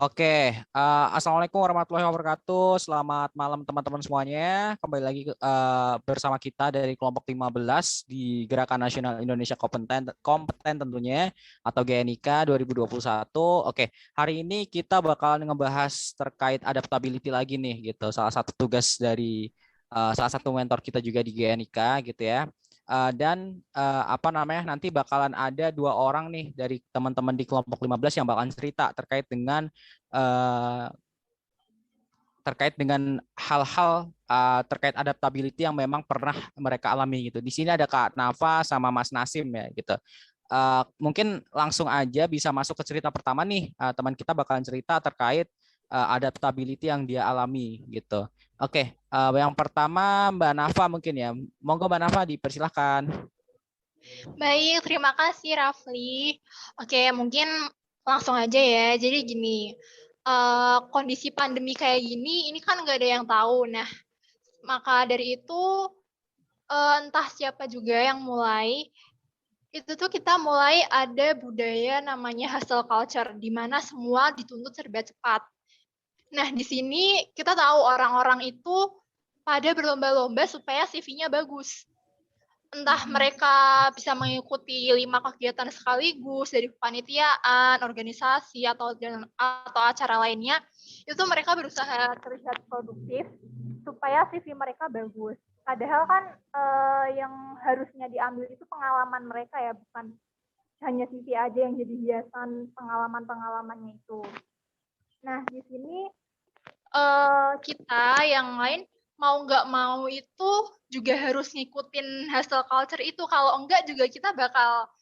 Oke, Assalamualaikum warahmatullahi wabarakatuh. Selamat malam teman-teman semuanya. Kembali lagi bersama kita dari kelompok 15 di Gerakan Nasional Indonesia Kompeten tentunya atau GNIK 2021. Oke, hari ini kita bakalan ngebahas terkait adaptability lagi nih gitu. Salah satu tugas dari salah satu mentor kita juga di GNIK gitu ya. Dan apa namanya nanti bakalan ada dua orang nih dari teman-teman di kelompok 15 yang bakalan cerita eh, terkait dengan hal-hal terkait adaptability yang memang pernah mereka alami gitu. Di sini ada Kak Nafa sama Mas Nasim ya gitu. Mungkin langsung aja bisa masuk ke cerita pertama nih. Teman kita bakalan cerita terkait adaptability yang dia alami gitu. Oke, yang pertama Mbak Nafa mungkin ya. Monggo Mbak Nafa dipersilahkan. Baik, terima kasih Rafli. Oke, mungkin langsung aja ya. Jadi gini, kondisi pandemi kayak gini, ini kan nggak ada yang tahu. Nah, maka dari itu entah siapa juga yang mulai, itu tuh kita mulai ada budaya namanya hustle culture, di mana semua dituntut serba cepat. Nah, di sini kita tahu orang-orang itu pada berlomba-lomba supaya CV-nya bagus. Entah mereka bisa mengikuti 5 kegiatan sekaligus dari kepanitiaan, organisasi, atau acara lainnya, itu mereka berusaha terlihat produktif supaya CV mereka bagus. Padahal kan yang harusnya diambil itu pengalaman mereka ya, bukan hanya CV aja yang jadi hiasan pengalaman-pengalamannya itu. Nah, di sini kita yang lain mau nggak mau itu juga harus ngikutin hustle culture itu. Kalau enggak juga kita bakal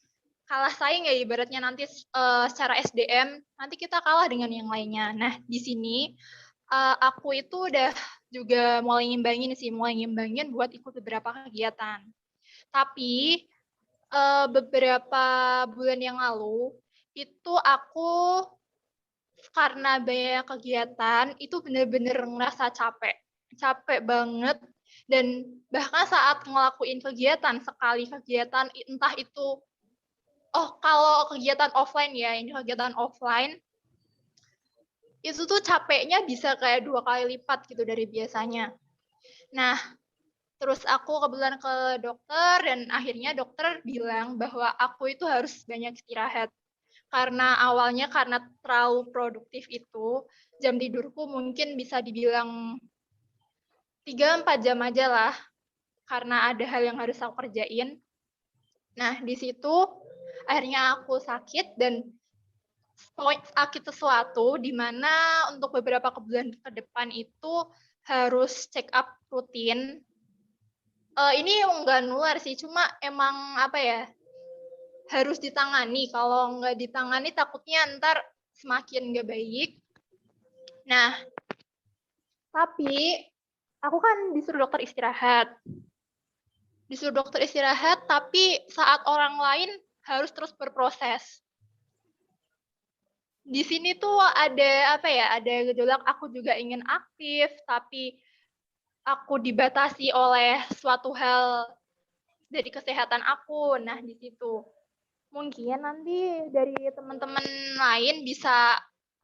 kalah saing ya ibaratnya nanti secara SDM nanti kita kalah dengan yang lainnya. Nah di sini aku itu udah juga mulai ngimbangin buat ikut beberapa kegiatan. Tapi beberapa bulan yang lalu itu aku karena banyak kegiatan itu bener-bener ngerasa capek banget. Dan bahkan saat ngelakuin kegiatan, sekali kegiatan entah itu, kalau kegiatan offline ya, ini kegiatan offline, itu tuh capeknya bisa kayak 2 kali lipat gitu dari biasanya. Nah, terus aku kebetulan ke dokter dan akhirnya dokter bilang bahwa aku itu harus banyak istirahat. Karena awalnya karena terlalu produktif itu, jam tidurku mungkin bisa dibilang 3-4 jam aja lah, karena ada hal yang harus aku kerjain. Nah, di situ akhirnya aku sakit dan sakit sesuatu di mana untuk beberapa bulan ke depan itu harus check up rutin. Ini nggak nular sih, cuma emang apa ya, harus ditangani. Kalau nggak ditangani takutnya ntar semakin nggak baik. Nah, tapi aku kan disuruh dokter istirahat. Disuruh dokter istirahat, tapi saat orang lain harus terus berproses. Di sini tuh ada apa ya? Ada gejolak aku juga ingin aktif, tapi aku dibatasi oleh suatu hal dari kesehatan aku. Nah, di situ mungkin nanti dari teman-teman lain bisa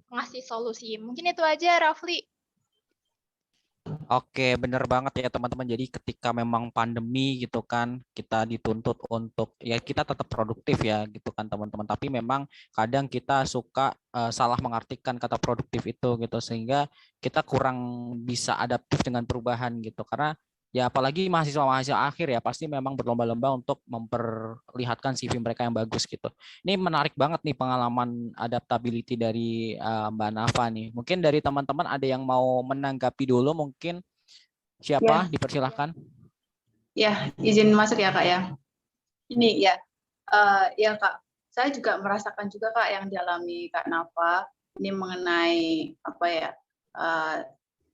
ngasih solusi. Mungkin itu aja, Rafli. Oke, bener banget ya teman-teman. Jadi ketika memang pandemi gitu kan, kita dituntut untuk ya kita tetap produktif ya gitu kan teman-teman. Tapi memang kadang kita suka salah mengartikan kata produktif itu gitu sehingga kita kurang bisa adaptif dengan perubahan gitu. Karena ya apalagi mahasiswa-mahasiswa akhir ya pasti memang berlomba-lomba untuk memperlihatkan CV mereka yang bagus gitu. Ini menarik banget nih pengalaman adaptability dari Mbak Nafa nih. Mungkin dari teman-teman ada yang mau menanggapi dulu mungkin siapa? Ya, Dipersilahkan. ya, izin masuk ya Kak ya. Ini ya, ya Kak, saya juga merasakan juga Kak yang dialami Kak Nafa. Ini mengenai apa ya,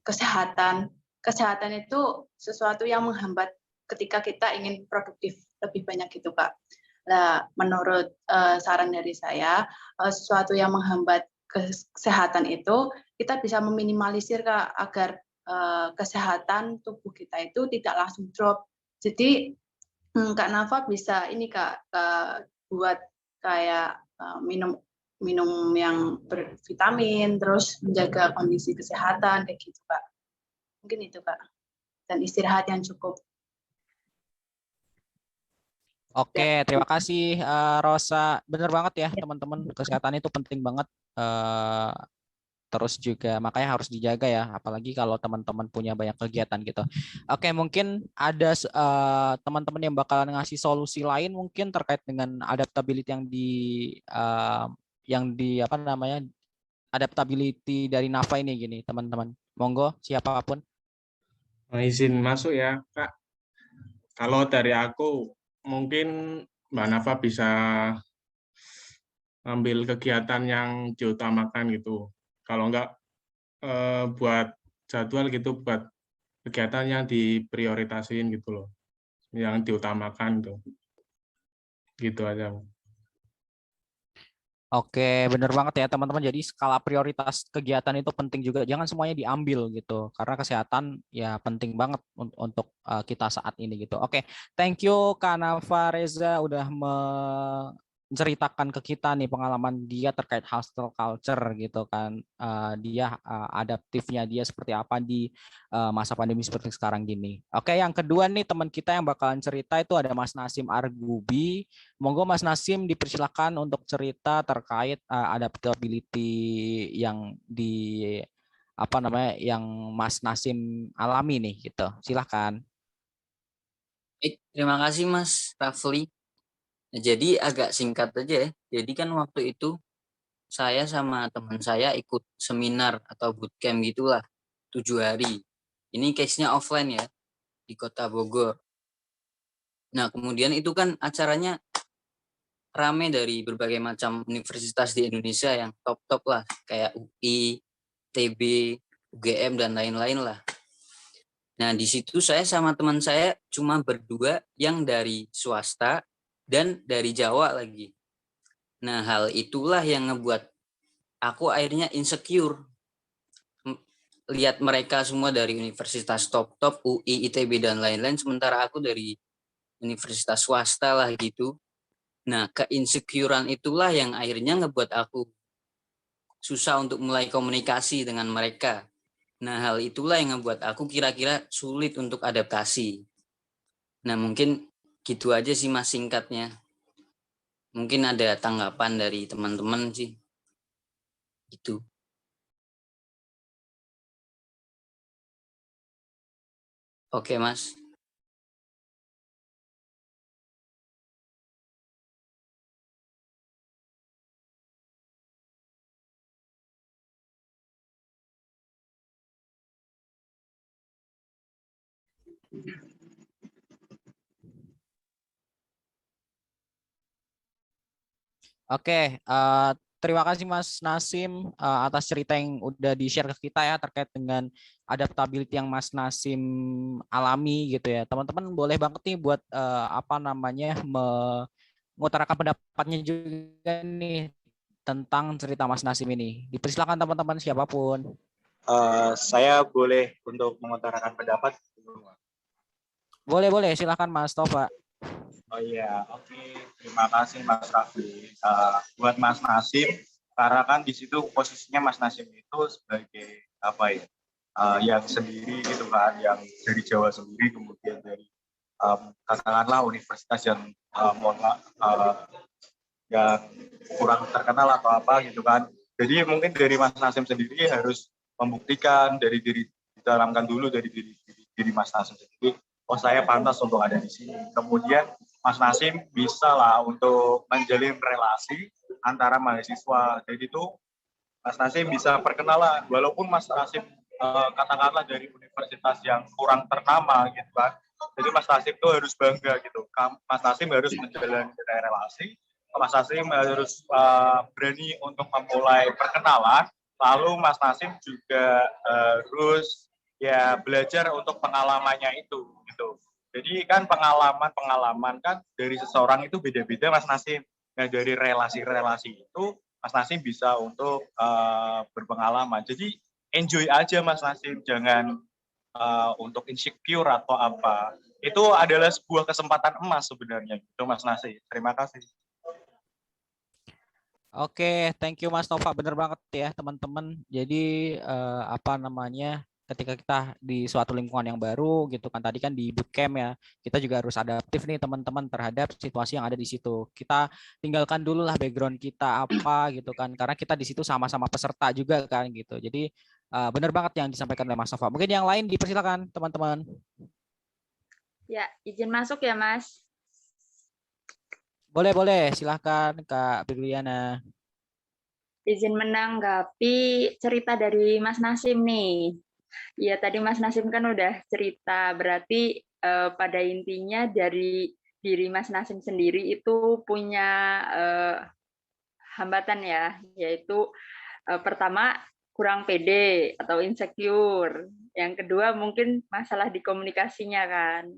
kesehatan. Kesehatan itu sesuatu yang menghambat ketika kita ingin produktif lebih banyak gitu Kak. Nah, menurut saran dari saya, sesuatu yang menghambat kesehatan itu kita bisa meminimalisir Kak agar kesehatan tubuh kita itu tidak langsung drop. Jadi Kak Nafa bisa ini Kak buat kayak minum minum yang bervitamin, terus menjaga kondisi kesehatan kayak gitu Kak. Mungkin itu Kak. Dan istirahat yang cukup. Oke, terima kasih Rosa. Bener banget ya teman-teman, kesehatan itu penting banget. Terus juga makanya harus dijaga ya, apalagi kalau teman-teman punya banyak kegiatan gitu. Oke, mungkin ada teman-teman yang bakalan ngasih solusi lain mungkin terkait dengan adaptability yang di apa namanya adaptability dari Nafa ini gini teman-teman. Monggo siapapun. Izin masuk ya Kak. Kalau dari aku mungkin Mbak Nafa bisa ambil kegiatan yang diutamakan gitu. Kalau enggak buat jadwal gitu, buat kegiatan yang diprioritasin gitu loh, yang diutamakan tuh. Gitu aja. Oke, bener banget ya teman-teman. Jadi skala prioritas kegiatan itu penting juga. Jangan semuanya diambil gitu, karena kesehatan ya penting banget untuk kita saat ini gitu. Oke, thank you Kak Nafa Reza udah menceritakan ke kita nih pengalaman dia terkait hostel culture gitu kan. Dia adaptifnya dia seperti apa di masa pandemi seperti sekarang gini. Oke, yang kedua nih teman kita yang bakalan cerita itu ada Mas Nasim Argubi. Monggo Mas Nasim dipersilakan untuk cerita terkait adaptability yang di apa namanya yang Mas Nasim alami nih gitu. Silahkan. Terima kasih Mas Rafli. Jadi agak singkat aja ya. Jadi kan waktu itu saya sama teman saya ikut seminar atau bootcamp gitulah 7 hari. Ini case-nya offline ya di Kota Bogor. Nah kemudian itu kan acaranya rame dari berbagai macam universitas di Indonesia yang top-top lah. Kayak UI, TB, UGM, dan lain-lain lah. Nah di situ saya sama teman saya cuma berdua yang dari swasta dan dari Jawa lagi. Nah hal itulah yang ngebuat aku akhirnya insecure. Lihat mereka semua dari universitas top-top, UI, ITB, dan lain-lain, sementara aku dari universitas swasta lah gitu. Nah keinsecurean itulah yang akhirnya ngebuat aku susah untuk mulai komunikasi dengan mereka. Nah hal itulah yang ngebuat aku kira-kira sulit untuk adaptasi. Nah mungkin gitu aja sih Mas singkatnya. Mungkin ada tanggapan dari teman-teman sih. Itu. Oke Mas. Oke, terima kasih Mas Nasim atas cerita yang udah di-share ke kita ya terkait dengan adaptability yang Mas Nasim alami gitu ya. Teman-teman boleh banget nih buat apa namanya mengutarakan pendapatnya juga nih tentang cerita Mas Nasim ini. Dipersilakan teman-teman siapapun. Saya boleh untuk mengutarakan pendapat. Boleh, silakan Mas Tova. Oh iya, oke. Terima kasih Mas Raffi. Buat Mas Nasim, karena kan di situ posisinya Mas Nasim itu sebagai apa ya, yang sendiri gitu kan, yang dari Jawa sendiri, kemudian dari katakanlah universitas yang yang kurang terkenal atau apa gitu kan. Jadi mungkin dari Mas Nasim sendiri harus membuktikan dari diri, ditanamkan dulu dari diri Mas Nasim sendiri. Oh saya pantas untuk ada di sini. Kemudian Mas Nasim bisa lah untuk menjalin relasi antara mahasiswa. Jadi itu Mas Nasim bisa perkenalan, walaupun Mas Nasim katakanlah dari universitas yang kurang ternama gitu kan. Jadi Mas Nasim itu harus bangga gitu. Mas Nasim harus menjalin relasi. Mas Nasim harus berani untuk memulai perkenalan. Lalu Mas Nasim juga harus ya belajar untuk pengalamannya itu gitu. Jadi kan pengalaman kan dari seseorang itu beda-beda Mas Nasim. Nah dari relasi-relasi itu Mas Nasim bisa untuk berpengalaman. Jadi enjoy aja Mas Nasim, jangan untuk insecure atau apa. Itu adalah sebuah kesempatan emas sebenarnya gitu Mas Nasim. Terima kasih. Oke, thank you Mas Nova. Bener banget ya teman-teman. Jadi apa namanya, ketika kita di suatu lingkungan yang baru gitu kan, tadi kan di bootcamp ya, kita juga harus adaptif nih teman-teman terhadap situasi yang ada di situ. Kita tinggalkan dulu lah background kita apa gitu kan, karena kita di situ sama-sama peserta juga kan gitu. Jadi bener banget yang disampaikan oleh Mas Nova. Mungkin yang lain dipersilakan teman-teman. Ya, izin masuk ya, Mas. Boleh, silahkan Kak Briliana. Izin menanggapi cerita dari Mas Nasim nih. Ya, tadi Mas Nasim kan udah cerita, berarti pada intinya dari diri Mas Nasim sendiri itu punya hambatan ya, yaitu pertama kurang pede atau insecure. Yang kedua mungkin masalah di komunikasinya kan.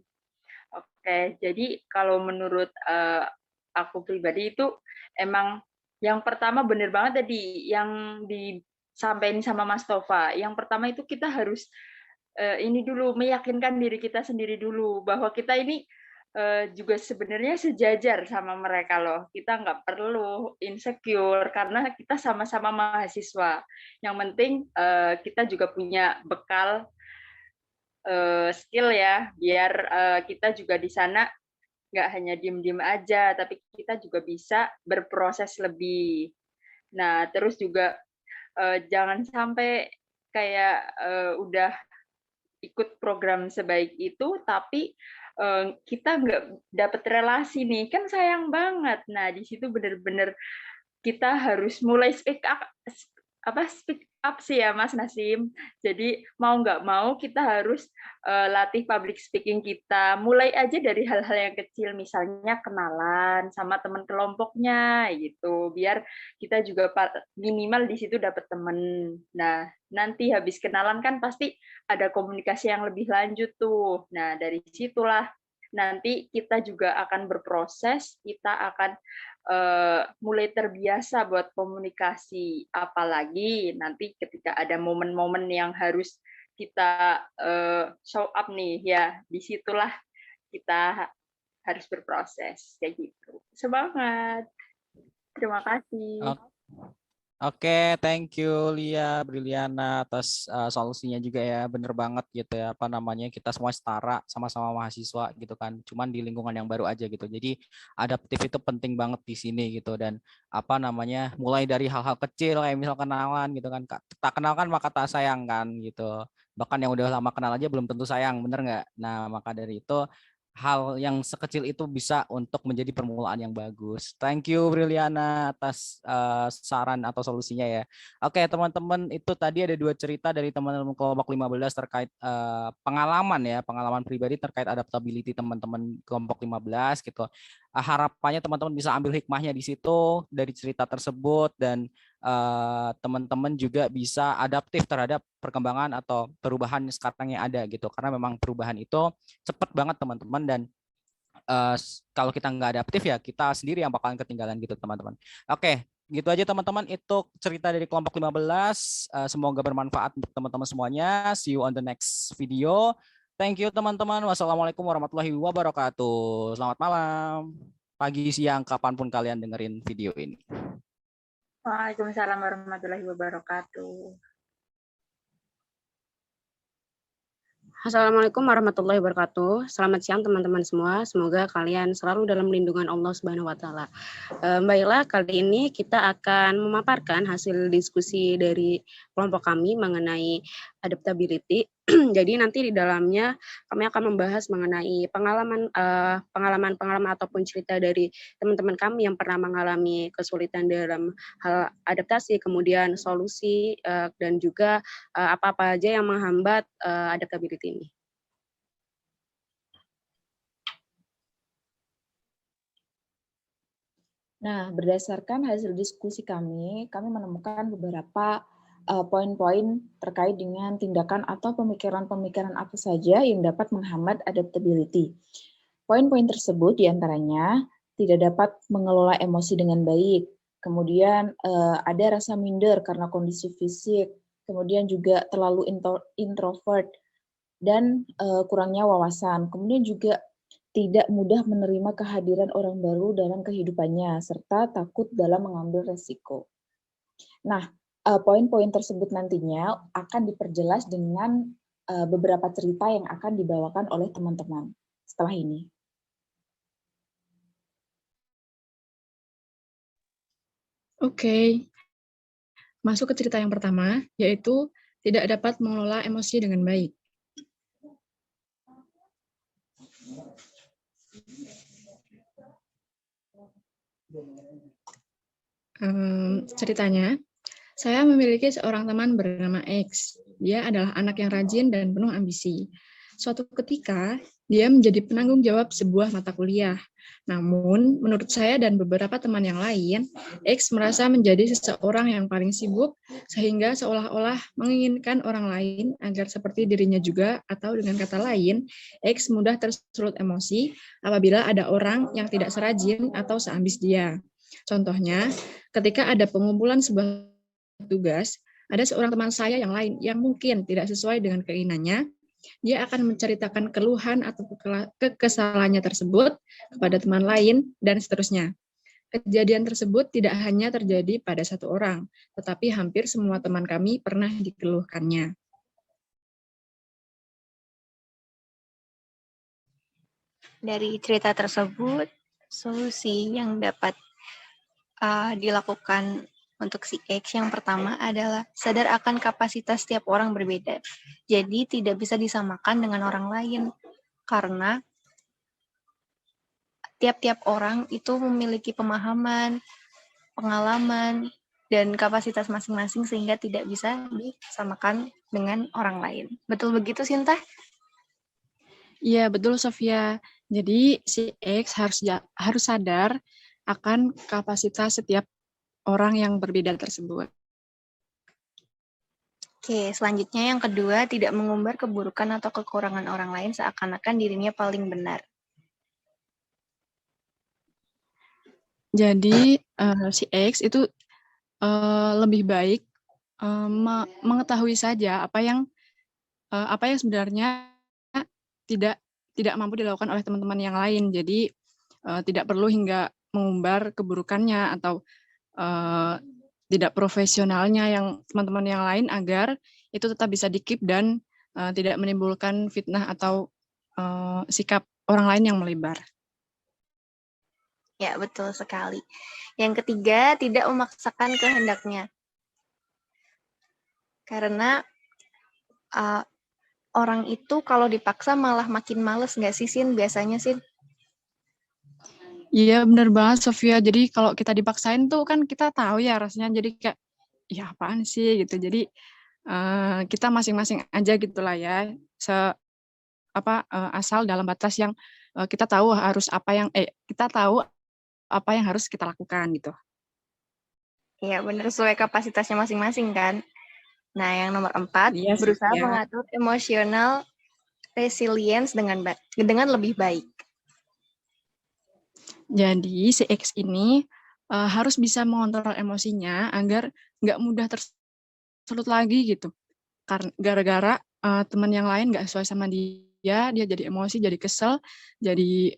Oke, jadi kalau menurut aku pribadi itu emang yang pertama benar banget tadi yang disampaikan sama Mas Tova. Yang pertama itu kita harus ini dulu meyakinkan diri kita sendiri dulu bahwa kita ini juga sebenarnya sejajar sama mereka loh. Kita nggak perlu insecure karena kita sama-sama mahasiswa. Yang penting kita juga punya bekal skill ya, biar kita juga di sana nggak hanya diem-diem aja, tapi kita juga bisa berproses lebih. Nah, terus juga jangan sampai kayak udah ikut program sebaik itu, tapi kita nggak dapet relasi nih, kan sayang banget. Nah, di situ benar-benar kita harus mulai speak up sih ya Mas Nasim. Jadi mau nggak mau kita harus latih public speaking kita. Mulai aja dari hal-hal yang kecil, misalnya kenalan sama teman kelompoknya gitu. Biar kita juga minimal di situ dapat teman. Nah, nanti habis kenalan kan pasti ada komunikasi yang lebih lanjut tuh. Nah, dari situlah nanti kita juga akan berproses, kita akan mulai terbiasa buat komunikasi, apalagi nanti ketika ada momen-momen yang harus kita show up nih ya, disitulah kita harus berproses kayak gitu. Semangat, terima kasih. Oke, thank you Lia Briliana atas solusinya juga ya, bener banget gitu ya, apa namanya, kita semua setara, sama-sama mahasiswa gitu kan, cuman di lingkungan yang baru aja gitu, jadi adaptif itu penting banget di sini gitu, dan apa namanya, mulai dari hal-hal kecil kayak misal kenalan gitu kan, tak kenal kan maka tak sayang kan gitu, bahkan yang udah lama kenal aja belum tentu sayang, bener nggak? Nah maka dari itu hal yang sekecil itu bisa untuk menjadi permulaan yang bagus. Thank you Briliana atas saran atau solusinya ya. Oke teman-teman, itu tadi ada 2 cerita dari teman-teman kelompok 15 terkait pengalaman ya, pengalaman pribadi terkait adaptability teman-teman kelompok 15 gitu. Harapannya teman-teman bisa ambil hikmahnya di situ dari cerita tersebut, dan teman-teman juga bisa adaptif terhadap perkembangan atau perubahan sekarang yang ada gitu, karena memang perubahan itu cepat banget teman-teman, dan kalau kita nggak adaptif ya kita sendiri yang bakalan ketinggalan gitu teman-teman. Oke, gitu aja teman-teman, itu cerita dari kelompok 15. Semoga bermanfaat untuk teman-teman semuanya. See you on the next video. Thank you teman-teman. Wassalamualaikum warahmatullahi wabarakatuh. Selamat malam, pagi, siang, kapanpun kalian dengerin video ini. Waalaikumsalam warahmatullahi wabarakatuh. Assalamualaikum warahmatullahi wabarakatuh. Selamat siang teman-teman semua. Semoga kalian selalu dalam lindungan Allah Subhanahu wa taala. Baiklah, kali ini kita akan memaparkan hasil diskusi dari kelompok kami mengenai adaptability. Jadi nanti di dalamnya kami akan membahas mengenai pengalaman ataupun cerita dari teman-teman kami yang pernah mengalami kesulitan dalam hal adaptasi, kemudian solusi, dan juga apa-apa aja yang menghambat adaptability ini. Nah, berdasarkan hasil diskusi kami menemukan beberapa poin-poin terkait dengan tindakan atau pemikiran-pemikiran apa saja yang dapat menghambat adaptability. Poin-poin tersebut diantaranya tidak dapat mengelola emosi dengan baik, kemudian ada rasa minder karena kondisi fisik, kemudian juga terlalu introvert, dan kurangnya wawasan. Kemudian juga tidak mudah menerima kehadiran orang baru dalam kehidupannya, serta takut dalam mengambil resiko. Nah, poin-poin tersebut nantinya akan diperjelas dengan beberapa cerita yang akan dibawakan oleh teman-teman setelah ini. Oke, masuk ke cerita yang pertama, yaitu tidak dapat mengelola emosi dengan baik. Ceritanya, saya memiliki seorang teman bernama X. Dia adalah anak yang rajin dan penuh ambisi. Suatu ketika, dia menjadi penanggung jawab sebuah mata kuliah. Namun, menurut saya dan beberapa teman yang lain, X merasa menjadi seseorang yang paling sibuk, sehingga seolah-olah menginginkan orang lain agar seperti dirinya juga, atau dengan kata lain, X mudah tersulut emosi apabila ada orang yang tidak serajin atau seambis dia. Contohnya, ketika ada pengumpulan sebuah tugas, ada seorang teman saya yang lain yang mungkin tidak sesuai dengan keinginannya, dia akan menceritakan keluhan atau kekesalannya tersebut kepada teman lain, dan seterusnya. Kejadian tersebut tidak hanya terjadi pada satu orang, tetapi hampir semua teman kami pernah dikeluhkannya. Dari cerita tersebut, solusi yang dapat dilakukan untuk si X yang pertama adalah sadar akan kapasitas setiap orang berbeda. Jadi tidak bisa disamakan dengan orang lain karena tiap-tiap orang itu memiliki pemahaman, pengalaman, dan kapasitas masing-masing sehingga tidak bisa disamakan dengan orang lain. Betul begitu, Sinta? Iya, betul, Sofia. Jadi si X harus sadar akan kapasitas setiap orang yang berbeda tersebut. Oke, selanjutnya yang kedua, tidak mengumbar keburukan atau kekurangan orang lain seakan-akan dirinya paling benar. Jadi si X itu lebih baik mengetahui saja apa yang sebenarnya tidak mampu dilakukan oleh teman-teman yang lain. Jadi tidak perlu hingga mengumbar keburukannya atau tidak profesionalnya yang teman-teman yang lain agar itu tetap bisa di-keep dan tidak menimbulkan fitnah atau sikap orang lain yang melebar. Ya, betul sekali. Yang ketiga, tidak memaksakan kehendaknya. Karena orang itu kalau dipaksa malah makin males nggak sih, Sin? Biasanya, Sin? Iya, benar banget, Sofia. Jadi kalau kita dipaksain tuh kan kita tahu ya rasanya, jadi kayak, ya apaan sih gitu. Jadi kita masing-masing aja gitulah ya, asal dalam batas yang kita tahu harus apa yang harus kita lakukan gitu. Iya, benar, sesuai kapasitasnya masing-masing kan. Nah, yang nomor 4, Iya, berusaha ya. mengatur emotional resilience dengan lebih baik. Jadi si X ini harus bisa mengontrol emosinya agar nggak mudah tersulut lagi gitu. Karena gara-gara teman yang lain nggak sesuai sama dia jadi emosi, jadi kesel, jadi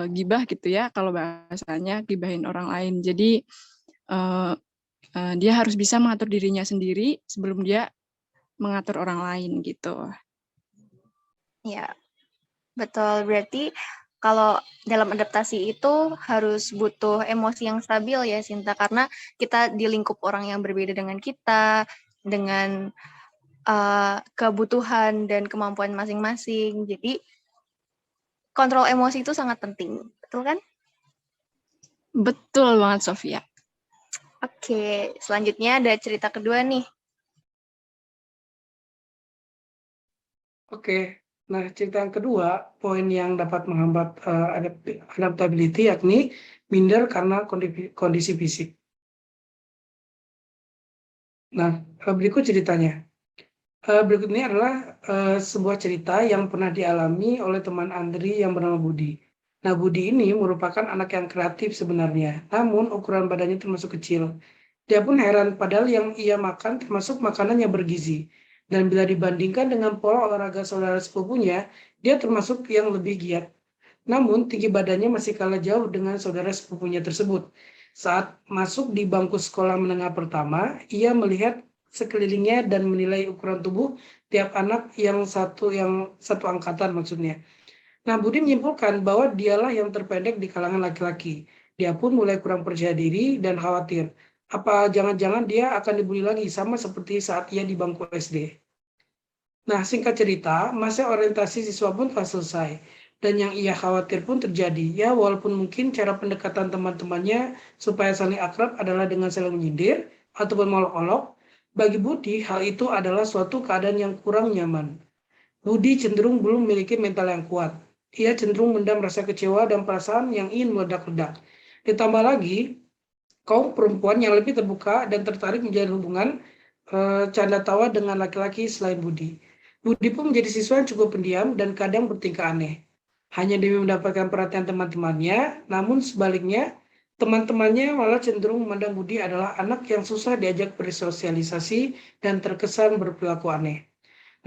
gibah gitu ya, kalau bahasanya gibahin orang lain. Jadi dia harus bisa mengatur dirinya sendiri sebelum dia mengatur orang lain gitu. Ya, betul. Berarti kalau dalam adaptasi itu harus butuh emosi yang stabil ya, Sinta, karena kita di lingkup orang yang berbeda dengan kita, dengan kebutuhan dan kemampuan masing-masing. Jadi kontrol emosi itu sangat penting, betul kan? Betul banget, Sofia. Oke, selanjutnya ada cerita kedua nih. Oke, nah cerita yang kedua, poin yang dapat menghambat adaptability yakni minder karena kondisi fisik. Nah, berikut ceritanya. Berikut ini adalah sebuah cerita yang pernah dialami oleh teman Andri yang bernama Budi. Nah, Budi ini merupakan anak yang kreatif sebenarnya, namun ukuran badannya termasuk kecil. Dia pun heran padahal yang ia makan termasuk makanan yang bergizi. Dan bila dibandingkan dengan pola olahraga saudara sepupunya, dia termasuk yang lebih giat. Namun, tinggi badannya masih kalah jauh dengan saudara sepupunya tersebut. Saat masuk di bangku sekolah menengah pertama, ia melihat sekelilingnya dan menilai ukuran tubuh tiap anak yang satu angkatan maksudnya. Nah, Budi menyimpulkan bahwa dialah yang terpendek di kalangan laki-laki. Dia pun mulai kurang percaya diri dan khawatir. Apa jangan-jangan dia akan dibully lagi sama seperti saat ia di bangku SD. Nah, singkat cerita, masa orientasi siswa pun telah selesai. Dan yang ia khawatir pun terjadi. Ya, walaupun mungkin cara pendekatan teman-temannya supaya saling akrab adalah dengan saling menyindir ataupun mengolok-olok, bagi Budi hal itu adalah suatu keadaan yang kurang nyaman. Budi cenderung belum memiliki mental yang kuat. Ia cenderung mendam rasa kecewa dan perasaan yang ingin meledak-ledak. Ditambah lagi, kaum perempuan yang lebih terbuka dan tertarik menjalin hubungan canda tawa dengan laki-laki selain Budi. Budi pun menjadi siswa yang cukup pendiam dan kadang bertingkah aneh. Hanya demi mendapatkan perhatian teman-temannya, namun sebaliknya, teman-temannya malah cenderung memandang Budi adalah anak yang susah diajak bersosialisasi dan terkesan berperilaku aneh.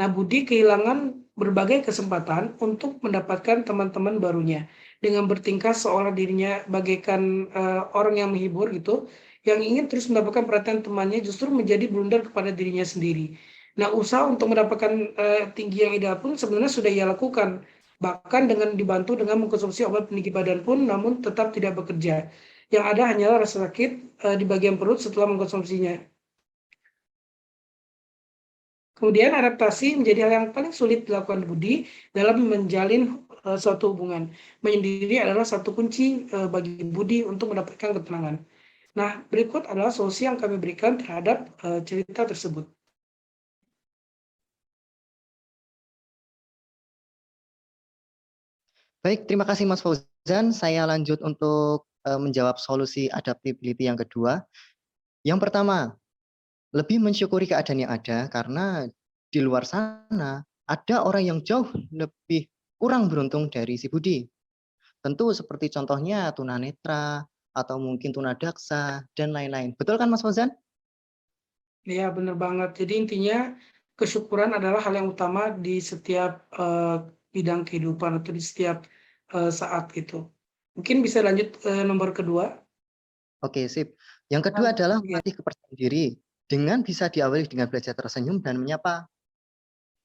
Nah, Budi kehilangan berbagai kesempatan untuk mendapatkan teman-teman barunya dengan bertingkah seolah dirinya bagaikan orang yang menghibur gitu, yang ingin terus mendapatkan perhatian temannya justru menjadi blunder kepada dirinya sendiri. Nah, usaha untuk mendapatkan tinggi yang ideal pun sebenarnya sudah ia lakukan, bahkan dengan dibantu dengan mengkonsumsi obat peninggi badan pun, namun tetap tidak bekerja. Yang ada hanyalah rasa sakit di bagian perut setelah mengkonsumsinya. Kemudian adaptasi menjadi hal yang paling sulit dilakukan Budi dalam menjalin suatu hubungan. Menyendiri adalah satu kunci bagi Budi untuk mendapatkan ketenangan. Nah, berikut adalah solusi yang kami berikan terhadap cerita tersebut. Baik, terima kasih Mas Fauzan. Saya lanjut untuk menjawab solusi adaptability yang kedua. Yang pertama, lebih mensyukuri keadaan yang ada karena di luar sana ada orang yang jauh lebih kurang beruntung dari si Budi. Tentu seperti contohnya tunanetra atau mungkin tunadaksa dan lain-lain. Betul kan Mas Fauzan? Iya, benar banget. Jadi intinya kesyukuran adalah hal yang utama di setiap bidang kehidupan atau di setiap saat gitu. Mungkin bisa lanjut nomor kedua. Oke, sip. Yang kedua adalah melatih kepercayaan diri dengan bisa diawali dengan belajar tersenyum dan menyapa.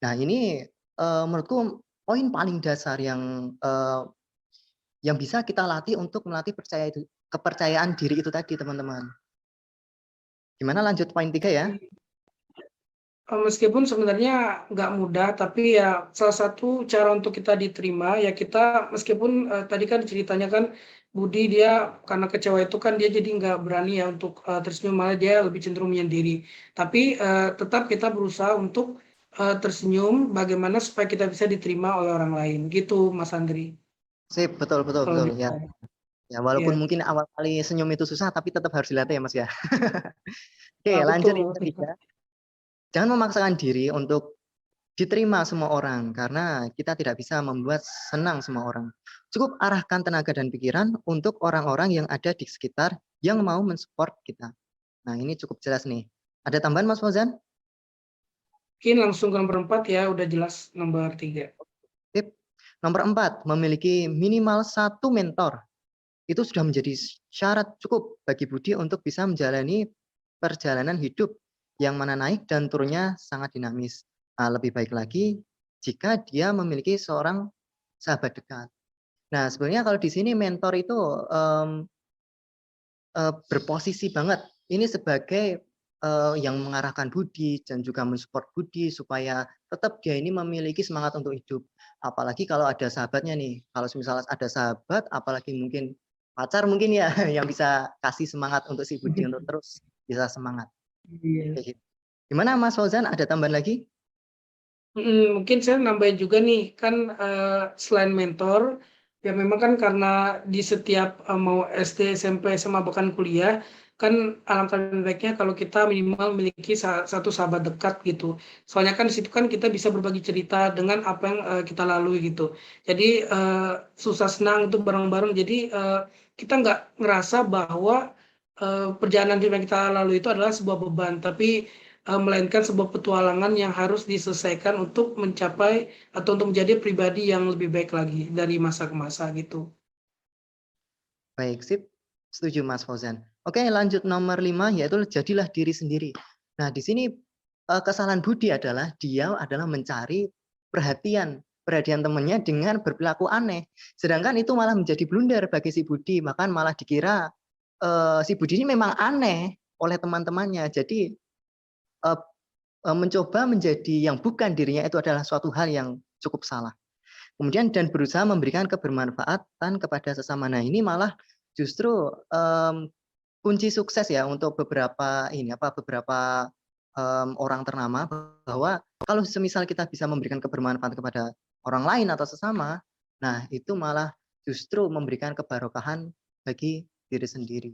Nah, ini menurutku poin paling dasar yang bisa kita latih untuk melatih kepercayaan diri itu tadi, teman-teman. Gimana lanjut poin 3 ya? Meskipun sebenarnya nggak mudah, tapi ya salah satu cara untuk kita diterima ya kita meskipun tadi kan ceritanya kan Budi dia karena kecewa itu kan dia jadi nggak berani ya untuk tersenyum, malah dia lebih cenderung menyendiri. Tapi tetap kita berusaha untuk tersenyum bagaimana supaya kita bisa diterima oleh orang lain gitu, Mas Andri. Sip, betul ya. Ya walaupun mungkin awal kali senyum itu susah, tapi tetap harus dilatih ya Mas ya. Oke, lanjut yang ketiga. Jangan memaksakan diri untuk diterima semua orang, karena kita tidak bisa membuat senang semua orang. Cukup arahkan tenaga dan pikiran untuk orang-orang yang ada di sekitar yang mau mensupport kita. Nah, ini cukup jelas nih. Ada tambahan Mas Fauzan? Mungkin langsung ke nomor 4 ya, udah jelas nomor 3. Tip. Nomor 4, memiliki minimal 1 mentor. Itu sudah menjadi syarat cukup bagi Budi untuk bisa menjalani perjalanan hidup yang mana naik dan turunnya sangat dinamis. Nah, lebih baik lagi jika dia memiliki seorang sahabat dekat. Nah, sebenarnya kalau di sini mentor itu berposisi banget. Ini sebagai yang mengarahkan Budi dan juga mensupport Budi supaya tetap dia ini memiliki semangat untuk hidup. Apalagi kalau ada sahabatnya nih. Kalau misalnya ada sahabat, apalagi mungkin pacar mungkin ya yang bisa kasih semangat untuk si Budi untuk terus bisa semangat. Gimana Mas Fauzan, ada tambahan lagi? Mungkin saya nambahin juga nih, kan selain mentor, ya memang kan karena di setiap mau SD, SMP, SMA, bahkan kuliah, kan alangkah lebih baiknya kalau kita minimal memiliki satu sahabat dekat gitu. Soalnya kan di situ kan kita bisa berbagi cerita dengan apa yang kita lalui gitu. Jadi susah senang itu bareng-bareng, jadi kita nggak ngerasa bahwa perjalanan hidup yang kita lalui itu adalah sebuah beban, tapi melainkan sebuah petualangan yang harus diselesaikan untuk mencapai atau untuk menjadi pribadi yang lebih baik lagi dari masa ke masa gitu. Baik, sip. Setuju Mas Fauzan. Oke, lanjut nomor 5, yaitu jadilah diri sendiri. Nah, di sini kesalahan Budi adalah dia adalah mencari perhatian temannya dengan berperilaku aneh. Sedangkan itu malah menjadi blunder bagi si Budi, bahkan malah dikira si Budi ini memang aneh oleh teman-temannya. Jadi mencoba menjadi yang bukan dirinya itu adalah suatu hal yang cukup salah. Kemudian dan berusaha memberikan kebermanfaatan kepada sesama. Nah, ini malah justru kunci sukses ya untuk beberapa orang ternama, bahwa kalau semisal kita bisa memberikan kebermanfaatan kepada orang lain atau sesama, nah itu malah justru memberikan kebarokahan bagi diri sendiri.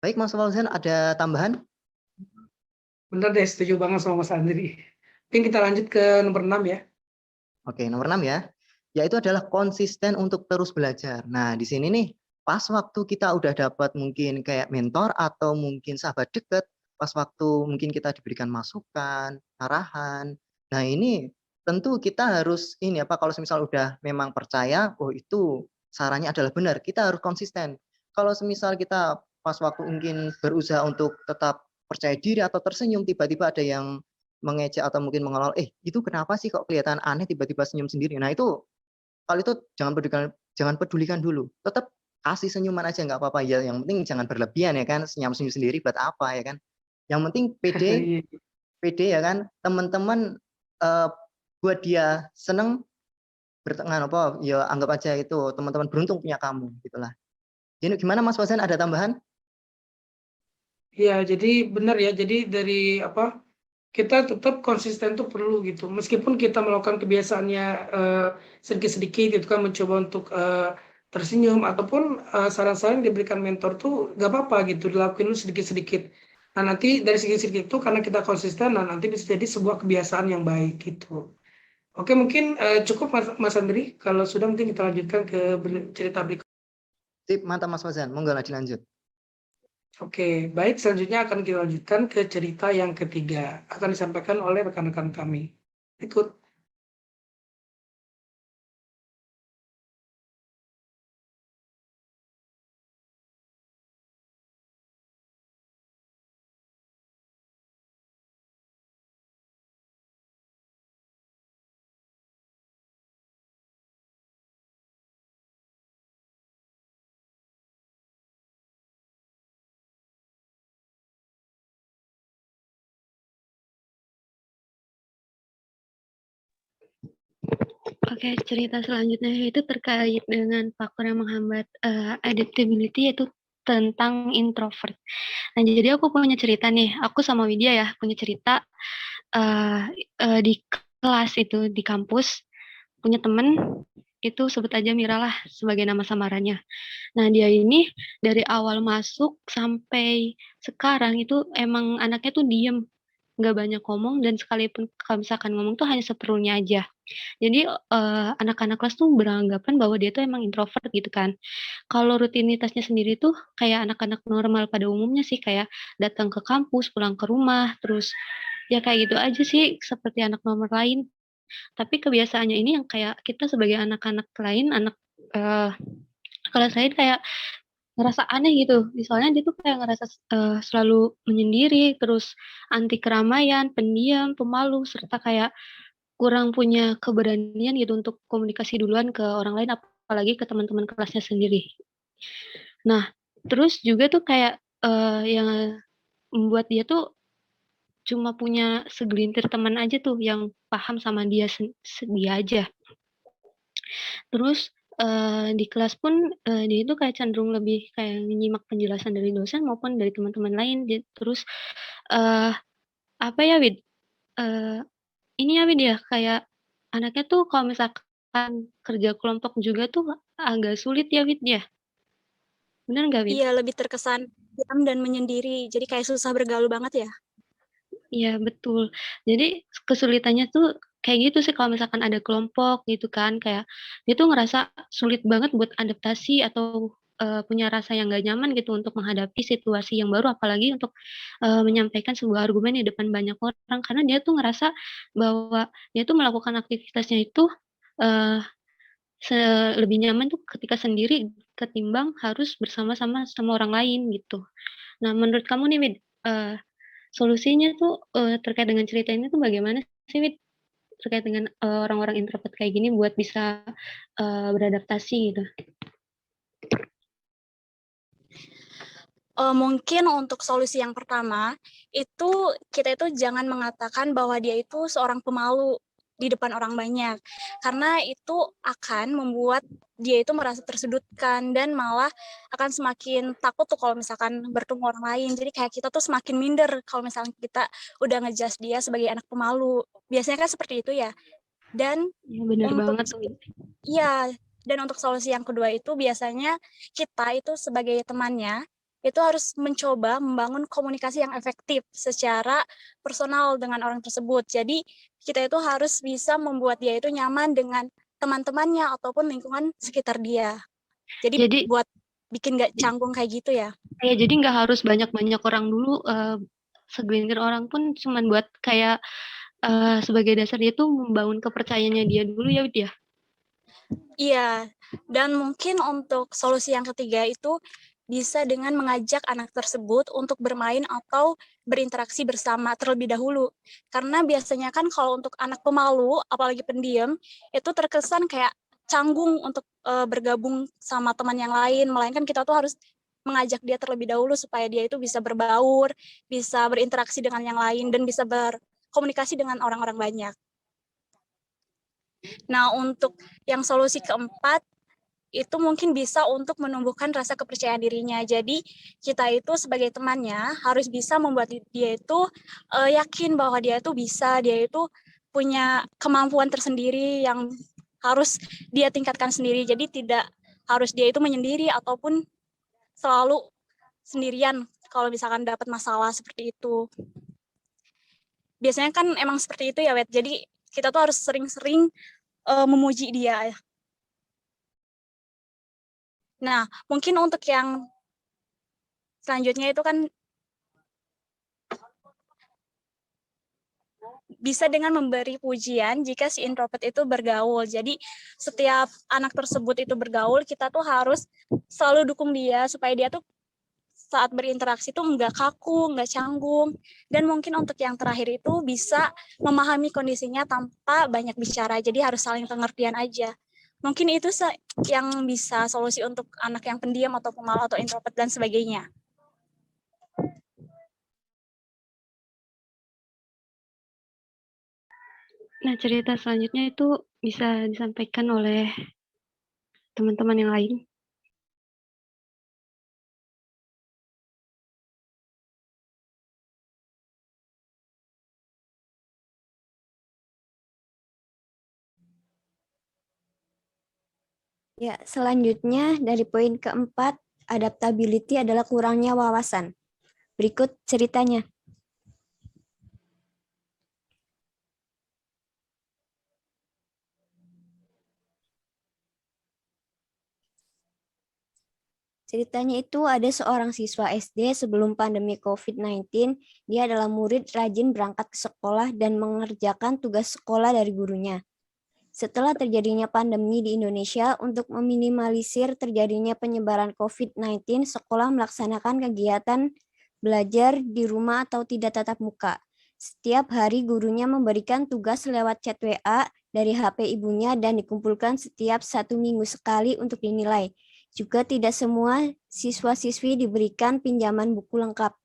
Baik, Mas Fauzan, ada tambahan? Benar deh, setuju banget sama Mas Andri. Mungkin kita lanjut ke nomor 6 ya. Oke, nomor 6 ya. Yaitu adalah konsisten untuk terus belajar. Nah, di sini nih, pas waktu kita udah dapat mungkin kayak mentor atau mungkin sahabat dekat, pas waktu mungkin kita diberikan masukan, arahan. Nah, ini tentu kita harus kalau semisal udah memang percaya, oh itu sarannya adalah benar, kita harus konsisten. Kalau semisal kita pas waktu mungkin berusaha untuk tetap percaya diri atau tersenyum, tiba-tiba ada yang mengejek atau mungkin mengelol, itu kenapa sih kok kelihatan aneh tiba-tiba senyum sendiri. Nah, itu kalau itu jangan pedulikan dulu. Tetap kasih senyuman aja nggak apa-apa ya. Yang penting jangan berlebihan ya kan. Senyum-senyum sendiri buat apa ya kan. Yang penting pede ya kan. Teman-teman buat dia seneng bertengah apa ya, anggap aja itu teman-teman beruntung punya kamu gitulah. Jadi gimana Mas Fauzan, ada tambahan? Ya, jadi benar ya. Jadi dari kita tetap konsisten tuh perlu gitu. Meskipun kita melakukan kebiasaannya sedikit-sedikit, itu kan mencoba untuk tersenyum ataupun saran-saran yang diberikan mentor tuh gak apa-apa gitu, dilakuin dulu sedikit-sedikit. Nah, nanti dari sedikit-sedikit itu karena kita konsisten, nah nanti bisa jadi sebuah kebiasaan yang baik gitu. Oke, mungkin cukup Mas Andri. Kalau sudah mungkin kita lanjutkan ke cerita berikut. Sip, mantap Mas Fauzan. Monggo dilanjut. Oke, baik. Selanjutnya akan kita lanjutkan ke cerita yang ketiga. Akan disampaikan oleh rekan-rekan kami. Ikut. Oke, cerita selanjutnya itu terkait dengan faktor yang menghambat adaptability, yaitu tentang introvert. Nah, jadi aku punya cerita nih, aku sama Widya ya punya cerita di kelas itu, di kampus, punya temen, itu sebut aja Mira lah sebagai nama samarannya. Nah, dia ini dari awal masuk sampai sekarang itu emang anaknya tuh diem, nggak banyak ngomong, dan sekalipun kalau misalkan ngomong tuh hanya seperlunya aja. Jadi anak-anak kelas tuh beranggapan bahwa dia tuh emang introvert gitu kan. Kalau rutinitasnya sendiri tuh kayak anak-anak normal pada umumnya sih, kayak datang ke kampus, pulang ke rumah, terus ya kayak gitu aja sih seperti anak normal lain. Tapi kebiasaannya ini yang kayak kita sebagai anak-anak lain, anak kelas lain kayak ngerasa aneh gitu. Misalnya dia tuh kayak ngerasa selalu menyendiri, terus anti keramaian, pendiam, pemalu, serta kayak kurang punya keberanian gitu untuk komunikasi duluan ke orang lain, apalagi ke teman-teman kelasnya sendiri. Nah, terus juga tuh kayak yang membuat dia tuh cuma punya segelintir teman aja tuh yang paham sama dia aja. Terus di kelas pun dia itu kayak cenderung lebih kayak menyimak penjelasan dari dosen maupun dari teman-teman lain. Terus apa ya, Wid? Ini ya, Wid ya, kayak anaknya tuh kalau misalkan kerja kelompok juga tuh agak sulit ya, Wid ya? Bener nggak, Wid? Iya, lebih terkesan diam dan menyendiri. Jadi kayak susah bergaul banget ya? Iya, betul. Jadi kesulitannya tuh kayak gitu sih kalau misalkan ada kelompok gitu kan, kayak dia tuh ngerasa sulit banget buat adaptasi atau punya rasa yang nggak nyaman gitu untuk menghadapi situasi yang baru, apalagi untuk menyampaikan sebuah argumen di depan banyak orang, karena dia tuh ngerasa bahwa dia tuh melakukan aktivitasnya itu eh, lebih nyaman tuh ketika sendiri ketimbang harus bersama-sama sama orang lain gitu. Nah, menurut kamu nih, Wid, solusinya tuh terkait dengan cerita ini tuh bagaimana sih, Wid? Terkait dengan orang-orang introvert kayak gini buat bisa beradaptasi gitu. Mungkin untuk solusi yang pertama, itu kita itu jangan mengatakan bahwa dia itu seorang pemalu di depan orang banyak. Karena itu akan membuat dia itu merasa tersudutkan dan malah akan semakin takut tuh kalau misalkan bertemu orang lain. Jadi kayak kita tuh semakin minder kalau misalkan kita udah ngejudge dia sebagai anak pemalu. Biasanya kan seperti itu ya. Dan Ya, benar untuk banget tuh. iya, dan untuk solusi yang kedua itu biasanya kita itu sebagai temannya itu harus mencoba membangun komunikasi yang efektif secara personal dengan orang tersebut. Jadi kita itu harus bisa membuat dia itu nyaman dengan teman-temannya ataupun lingkungan sekitar dia. Jadi buat bikin gak canggung kayak gitu ya. Ya, jadi nggak harus banyak-banyak orang dulu, segelintir orang pun cuman buat kayak sebagai dasar dia tuh membangun kepercayaannya dia dulu ya, Wid ya. Iya, dan mungkin untuk solusi yang ketiga itu bisa dengan mengajak anak tersebut untuk bermain atau berinteraksi bersama terlebih dahulu. Karena biasanya kan kalau untuk anak pemalu, apalagi pendiam, itu terkesan kayak canggung untuk bergabung sama teman yang lain, melainkan kita tuh harus mengajak dia terlebih dahulu supaya dia itu bisa berbaur, bisa berinteraksi dengan yang lain, dan bisa berkomunikasi dengan orang-orang banyak. Nah, untuk yang solusi keempat, itu mungkin bisa untuk menumbuhkan rasa kepercayaan dirinya. Jadi, kita itu sebagai temannya harus bisa membuat dia itu yakin bahwa dia itu bisa, dia itu punya kemampuan tersendiri yang harus dia tingkatkan sendiri. Jadi, tidak harus dia itu menyendiri ataupun selalu sendirian kalau misalkan dapat masalah seperti itu. Biasanya kan emang seperti itu ya, Wet. Jadi, kita tuh harus sering-sering memuji dia. Nah, mungkin untuk yang selanjutnya itu kan bisa dengan memberi pujian jika si introvert itu bergaul. Jadi setiap anak tersebut itu bergaul, kita tuh harus selalu dukung dia supaya dia tuh saat berinteraksi tuh nggak kaku, nggak canggung. Dan mungkin untuk yang terakhir itu bisa memahami kondisinya tanpa banyak bicara. Jadi harus saling pengertian aja. Mungkin itu yang bisa solusi untuk anak yang pendiam atau pemalu atau introvert dan sebagainya. Nah, cerita selanjutnya itu bisa disampaikan oleh teman-teman yang lain. Ya, selanjutnya dari poin keempat, adaptability adalah kurangnya wawasan. Berikut ceritanya. Ceritanya itu ada seorang siswa SD sebelum pandemi COVID-19, dia adalah murid rajin berangkat ke sekolah dan mengerjakan tugas sekolah dari gurunya. Setelah terjadinya pandemi di Indonesia, untuk meminimalisir terjadinya penyebaran COVID-19, sekolah melaksanakan kegiatan belajar di rumah atau tidak tatap muka. Setiap hari gurunya memberikan tugas lewat chat WA dari HP ibunya dan dikumpulkan setiap 1 minggu sekali untuk dinilai. Juga tidak semua siswa-siswi diberikan pinjaman buku lengkap.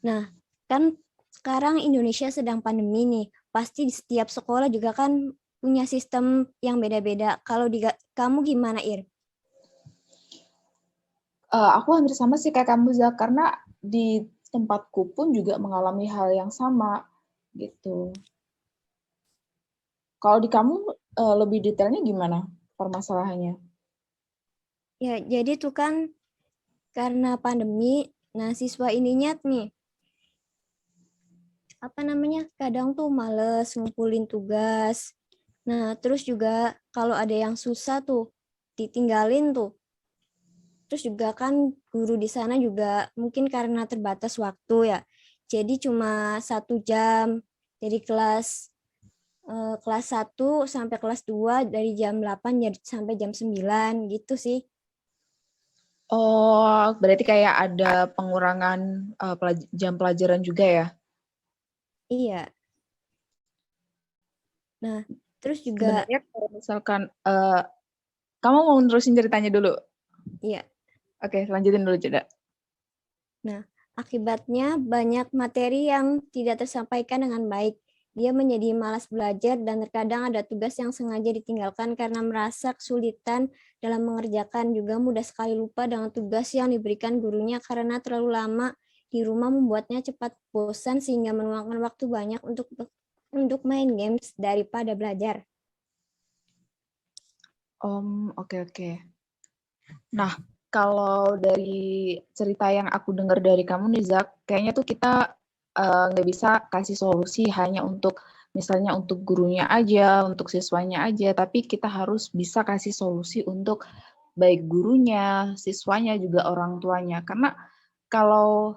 Nah, kan sekarang Indonesia sedang pandemi nih, pasti di setiap sekolah juga kan punya sistem yang beda-beda. Kalau kamu gimana, Ir? Aku hampir sama sih kayak kamu, Zak, karena di tempatku pun juga mengalami hal yang sama gitu. Kalau di kamu lebih detailnya gimana permasalahannya? Ya, jadi tuh kan karena pandemi, nah siswa ininya nih kadang tuh males ngumpulin tugas. Nah, terus juga kalau ada yang susah tuh ditinggalin tuh. Terus juga kan guru di sana juga mungkin karena terbatas waktu ya. Jadi cuma 1 jam dari kelas 1 sampai kelas 2 dari jam 8 sampai jam 9 gitu sih. Oh, berarti kayak ada pengurangan jam pelajaran juga ya? Iya. Nah, terus juga Sebenarnya kalau misalkan kamu mau nerusin ceritanya dulu? iya. Oke, lanjutin dulu Jeda. Nah, akibatnya banyak materi yang tidak tersampaikan dengan baik. Dia menjadi malas belajar dan terkadang ada tugas yang sengaja ditinggalkan karena merasa kesulitan dalam mengerjakan. Juga mudah sekali lupa dengan tugas yang diberikan gurunya karena terlalu lama di rumah membuatnya cepat bosan sehingga meluangkan waktu banyak untuk main games daripada belajar. Oke. Nah, kalau dari cerita yang aku dengar dari kamu nih Zak, kayaknya tuh kita nggak bisa kasih solusi hanya untuk misalnya untuk gurunya aja, untuk siswanya aja, tapi kita harus bisa kasih solusi untuk baik gurunya, siswanya, juga orang tuanya. Karena kalau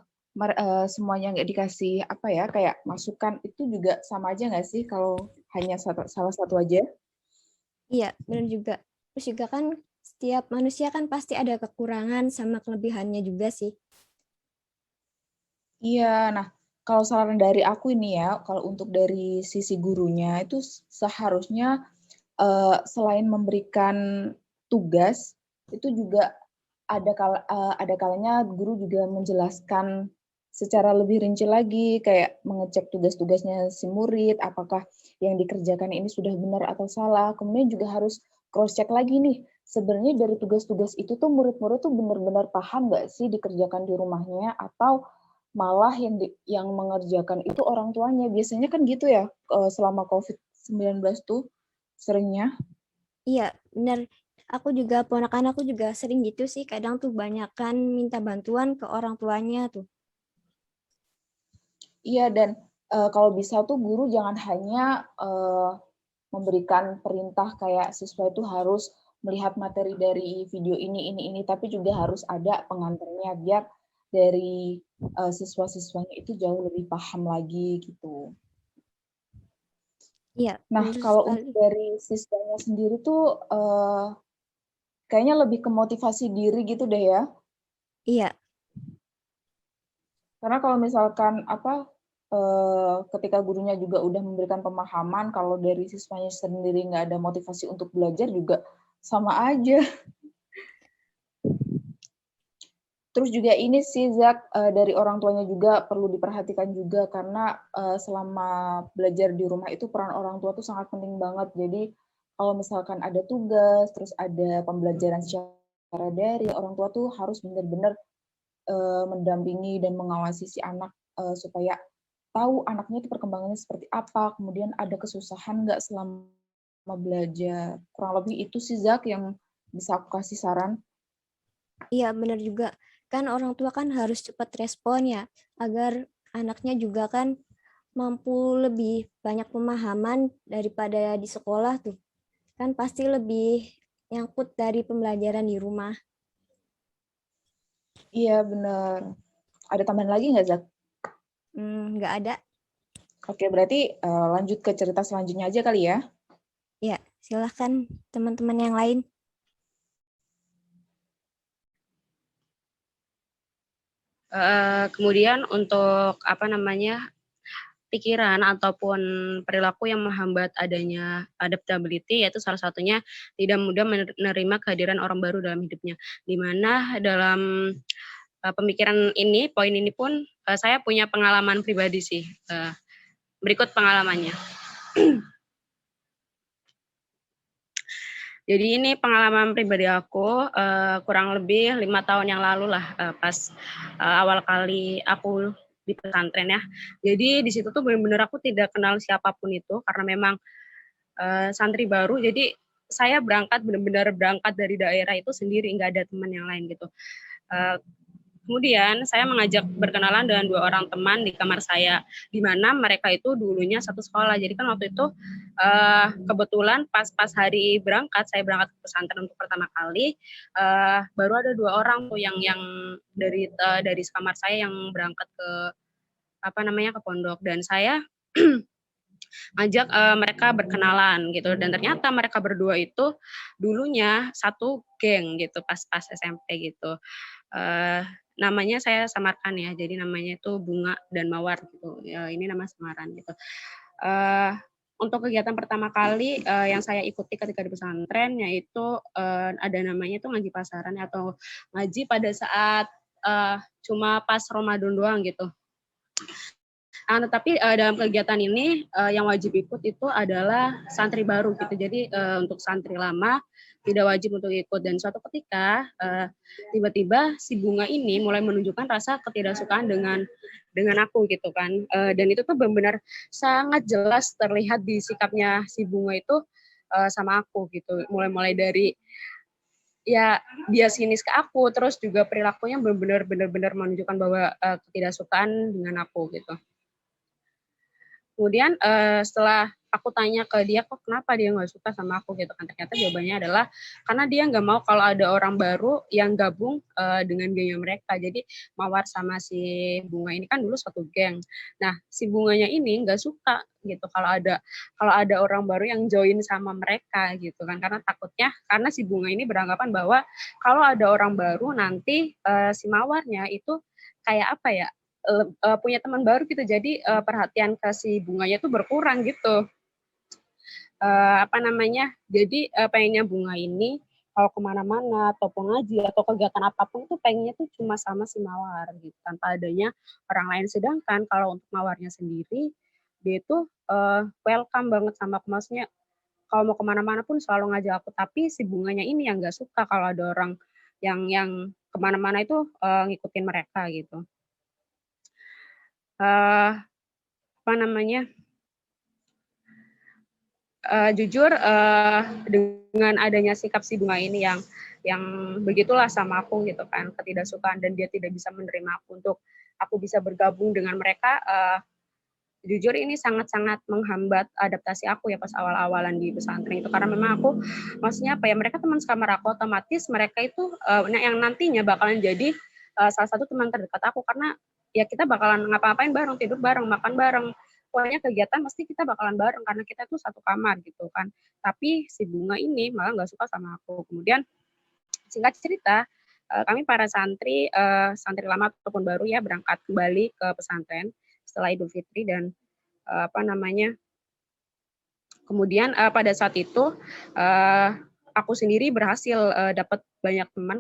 semuanya nggak dikasih apa ya, kayak masukan, itu juga sama aja nggak sih kalau hanya salah satu aja? Iya, benar juga. Terus juga kan setiap manusia kan pasti ada kekurangan sama kelebihannya juga sih. Iya, nah kalau saran dari aku ini ya, kalau untuk dari sisi gurunya itu seharusnya selain memberikan tugas, itu juga ada kalanya guru juga menjelaskan secara lebih rinci lagi, kayak mengecek tugas-tugasnya si murid, apakah yang dikerjakan ini sudah benar atau salah. Kemudian juga harus cross-check lagi nih, sebenarnya dari tugas-tugas itu tuh murid-murid tuh benar-benar paham nggak sih dikerjakan di rumahnya, atau malah yang mengerjakan itu orang tuanya. Biasanya kan gitu ya, selama COVID-19 tuh seringnya. Iya, benar. Ponakan aku juga sering gitu sih. Kadang tuh banyakan minta bantuan ke orang tuanya tuh. Iya, dan kalau bisa tuh guru jangan hanya memberikan perintah kayak siswa itu harus melihat materi dari video ini, tapi juga harus ada pengantarnya biar dari siswa-siswanya itu jauh lebih paham lagi gitu. Iya, Nah, kalau untuk dari siswanya sendiri tuh kayaknya lebih ke motivasi diri gitu deh ya. Iya. Karena kalau misalkan ketika gurunya juga udah memberikan pemahaman, kalau dari siswanya sendiri nggak ada motivasi untuk belajar juga sama aja. Terus juga ini sih Zak, dari orang tuanya juga perlu diperhatikan juga, karena selama belajar di rumah itu peran orang tua tuh sangat penting banget. Jadi kalau misalkan ada tugas, terus ada pembelajaran secara daring, orang tua tuh harus benar-benar mendampingi dan mengawasi si anak supaya tahu anaknya itu perkembangannya seperti apa, kemudian ada kesusahan nggak selama belajar. Kurang lebih itu sih Zak yang bisa aku kasih saran. Iya, benar juga. Kan orang tua kan harus cepat respon ya, agar anaknya juga kan mampu lebih banyak pemahaman daripada di sekolah tuh. Kan pasti lebih nyangkut dari pembelajaran di rumah. Iya, benar. Ada tambahan lagi nggak, Zak? Nggak ada. Oke, berarti lanjut ke cerita selanjutnya aja kali ya? Ya, silahkan teman-teman yang lain. Kemudian untuk pikiran ataupun perilaku yang menghambat adanya adaptability, yaitu salah satunya tidak mudah menerima kehadiran orang baru dalam hidupnya. Di mana dalam pemikiran ini, poin ini pun saya punya pengalaman pribadi sih. Berikut pengalamannya. Jadi ini pengalaman pribadi aku, kurang lebih 5 tahun yang lalu lah, pas awal kali aku di pesantren ya. Jadi di situ tuh benar-benar aku tidak kenal siapapun itu, karena memang santri baru. Jadi saya benar-benar berangkat dari daerah itu sendiri, nggak ada teman yang lain gitu. Kemudian saya mengajak berkenalan dengan 2 orang teman di kamar saya, di mana mereka itu dulunya satu sekolah. Jadi kan waktu itu kebetulan pas hari berangkat, saya berangkat ke pesantren untuk pertama kali, baru ada 2 orang tuh yang dari sekamar saya yang berangkat ke ke pondok, dan saya ngajak mereka berkenalan gitu, dan ternyata mereka berdua itu dulunya satu geng gitu pas SMP gitu. Namanya saya samarkan ya, jadi namanya itu Bunga dan Mawar gitu. Ini nama samaran gitu. Untuk kegiatan pertama kali yang saya ikuti ketika di pesantren yaitu ada namanya itu ngaji pasaran atau ngaji pada saat cuma pas Ramadan doang gitu. Tetapi dalam kegiatan ini yang wajib ikut itu adalah santri baru gitu. Jadi untuk santri lama tidak wajib untuk ikut, dan suatu ketika tiba-tiba si Bunga ini mulai menunjukkan rasa ketidaksukaan dengan aku gitu kan. Dan itu tuh benar-benar sangat jelas terlihat di sikapnya si Bunga itu sama aku gitu. Mulai dari ya dia sinis ke aku, terus juga perilakunya benar-benar menunjukkan bahwa ketidaksukaan dengan aku gitu. Kemudian setelah aku tanya ke dia, kok kenapa dia nggak suka sama aku gitu kan, ternyata jawabannya adalah karena dia nggak mau kalau ada orang baru yang gabung dengan gengnya mereka. Jadi Mawar sama si Bunga ini kan dulu satu geng. Nah si Bunganya ini nggak suka gitu kalau ada orang baru yang join sama mereka gitu kan, karena takutnya karena si Bunga ini beranggapan bahwa kalau ada orang baru nanti si Mawarnya itu kayak apa ya, punya teman baru gitu, jadi perhatian ke si Bunganya tuh berkurang gitu. Jadi pengennya Bunga ini kalau kemana-mana ataupun ngaji atau kegiatan apapun itu pengennya tuh cuma sama si Mawar gitu, tanpa adanya orang lain. Sedangkan kalau untuk Mawarnya sendiri, dia itu welcome banget sama aku, maksudnya kalau mau kemana-mana pun selalu ngajak aku, tapi si Bunganya ini yang nggak suka kalau ada orang yang kemana-mana itu ngikutin mereka gitu. Jujur dengan adanya sikap si Bunga ini yang begitulah sama aku gitu kan, ketidaksukaan, dan dia tidak bisa menerima aku untuk aku bisa bergabung dengan mereka, jujur ini sangat-sangat menghambat adaptasi aku ya pas awal-awalan di pesantren itu, karena memang aku maksudnya mereka teman sekamar aku, otomatis mereka itu yang nantinya bakalan jadi salah satu teman terdekat aku, karena ya kita bakalan ngapa-ngapain bareng, tidur bareng, makan bareng, pokoknya kegiatan mesti kita bakalan bareng karena kita tuh satu kamar gitu kan. Tapi si Bunga ini malah nggak suka sama aku. Kemudian singkat cerita, kami para santri lama ataupun baru ya berangkat kembali ke pesantren setelah Idul Fitri, dan kemudian pada saat itu aku sendiri berhasil dapat banyak teman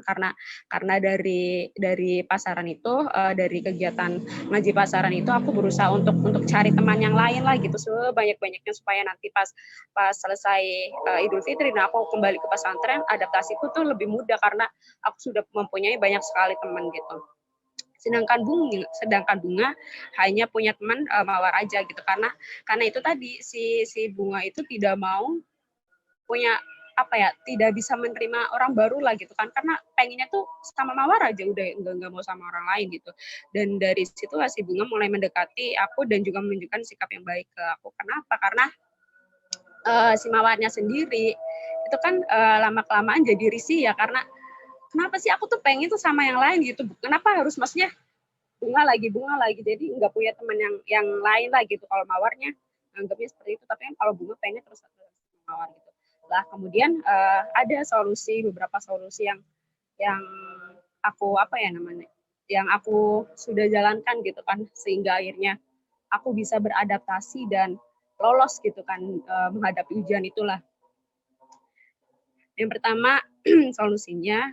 karena dari pasaran itu, dari kegiatan ngaji pasaran itu aku berusaha untuk cari teman yang lain lah gitu sebanyak-banyaknya, supaya nanti pas selesai Idul Fitri dan aku kembali ke pesantren, adaptasiku tuh lebih mudah karena aku sudah mempunyai banyak sekali teman gitu. Sedangkan Bunga hanya punya teman Mawar aja gitu, karena itu tadi si Bunga itu tidak mau punya tidak bisa menerima orang baru lah gitu kan, karena pengennya tuh sama Mawar aja udah nggak mau sama orang lain gitu. Dan dari situ si Bunga mulai mendekati aku dan juga menunjukkan sikap yang baik ke aku. Kenapa? Karena si Mawarnya sendiri itu kan lama-kelamaan jadi risih ya, karena kenapa sih aku tuh pengen tuh sama yang lain gitu, kenapa harus maksudnya bunga lagi, jadi nggak punya teman yang lain lah gitu. Kalau Mawarnya anggapnya seperti itu, tapi kan kalau Bunga pengen terus sama Mawar gitu lah. Kemudian ada beberapa solusi yang aku yang aku sudah jalankan gitu kan, sehingga akhirnya aku bisa beradaptasi dan lolos gitu kan menghadapi ujian itulah. Yang pertama solusinya,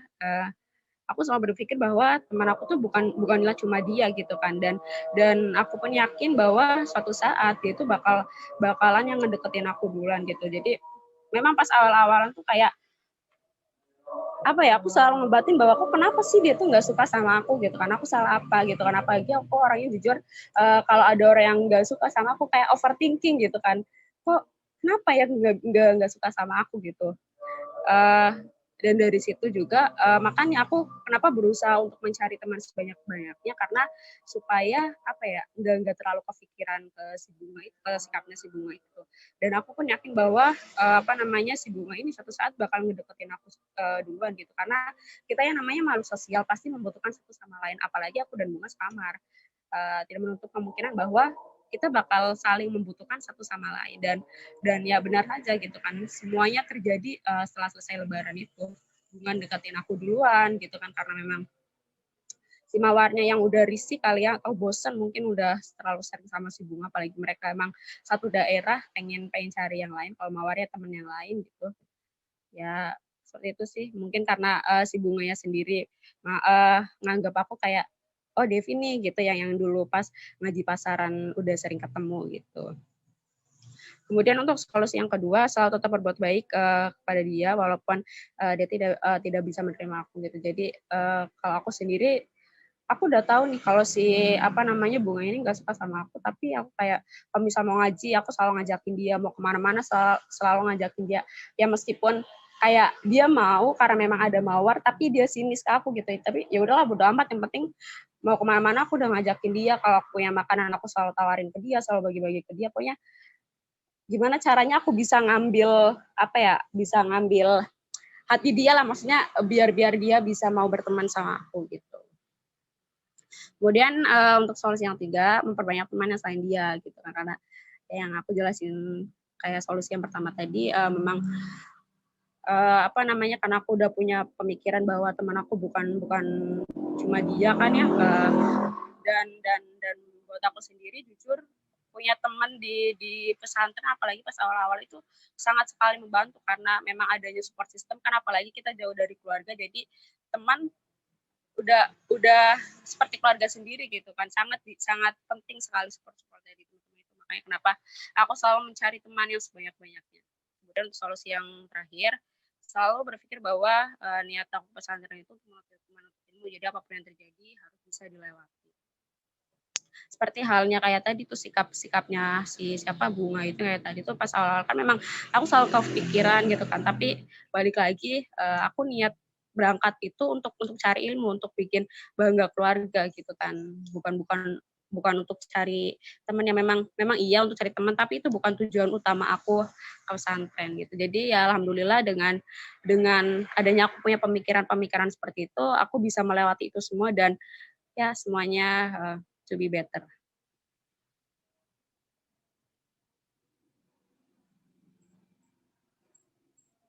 aku selalu berpikir bahwa teman aku tuh bukanlah cuma dia gitu kan, dan aku pun yakin bahwa suatu saat dia itu bakalan yang ngedeketin aku duluan gitu. Jadi memang pas awal-awalan tuh kayak aku selalu ngebatin bahwa kok kenapa sih dia tuh nggak suka sama aku gitu kan, aku salah apa gitu kan, apalagi aku orangnya jujur kalau ada orang yang nggak suka sama aku kayak overthinking gitu kan, kok kenapa ya nggak suka sama aku gitu. Dan dari situ juga makanya aku kenapa berusaha untuk mencari teman sebanyak-banyaknya, karena supaya apa ya, nggak terlalu kepikiran ke si Bunga itu, ke sikapnya si Bunga itu. Dan aku pun yakin bahwa si Bunga ini suatu saat bakal ngedeketin aku duluan gitu, karena kita yang namanya makhluk sosial pasti membutuhkan satu sama lain, apalagi aku dan Bunga sekamar. Tidak menutup kemungkinan bahwa kita bakal saling membutuhkan satu sama lain, dan ya benar saja gitu kan, semuanya terjadi setelah selesai Lebaran itu. Bunga deketin aku duluan gitu kan, karena memang si Mawarnya yang udah risih kali ya, atau bosan mungkin udah terlalu sering sama si Bunga, apalagi mereka emang satu daerah, pengen cari yang lain, kalau Mawarnya temen yang lain gitu. Ya seperti itu sih, mungkin karena si Bunganya sendiri nganggap aku kayak, oh Devi nih gitu yang dulu pas ngaji pasaran udah sering ketemu gitu. Kemudian untuk solusi yang kedua, selalu tetap berbuat baik kepada dia walaupun dia tidak bisa menerima aku gitu. Jadi kalau aku sendiri, aku udah tahu nih kalau si Bunga ini nggak suka sama aku, tapi aku kayak kalau misal mau ngaji, aku selalu ngajakin dia, mau kemana-mana selalu ngajakin dia. Ya meskipun kayak dia mau karena memang ada mawar, tapi dia sinis ke aku gitu. Tapi ya udahlah, bodo amat, yang penting mau kemana-mana aku udah ngajakin dia. Kalau aku punya makanan aku selalu tawarin ke dia, selalu bagi-bagi ke dia. Pokoknya gimana caranya aku bisa ngambil hati dia lah, maksudnya biar dia bisa mau berteman sama aku gitu. Kemudian untuk solusi yang 3, memperbanyak teman yang selain dia gitu kan, karena yang aku jelasin kayak solusi yang pertama tadi, memang karena aku udah punya pemikiran bahwa teman aku bukan cuma dia kan ya, dan buat aku sendiri jujur punya teman di pesantren, apalagi pas awal-awal itu sangat sekali membantu, karena memang adanya support system kan, apalagi kita jauh dari keluarga, jadi teman udah seperti keluarga sendiri gitu kan, sangat penting sekali support dari teman-teman itu. Makanya kenapa aku selalu mencari teman yang sebanyak-banyaknya. Kemudian untuk solusi yang terakhir, selalu berpikir bahwa niat aku pesantren itu menuntut ilmu, jadi apapun yang terjadi harus bisa dilewati. Seperti halnya kayak tadi tuh sikapnya si Bunga itu kayak tadi tuh, pas awal-awal kan memang aku selalu kepikiran gitu kan, tapi balik lagi aku niat berangkat itu untuk cari ilmu, untuk bikin bangga keluarga gitu kan, bukan untuk cari teman, yang memang iya untuk cari teman, tapi itu bukan tujuan utama aku ke pesantren gitu. Jadi ya alhamdulillah dengan adanya aku punya pemikiran seperti itu, aku bisa melewati itu semua, dan ya semuanya to be better.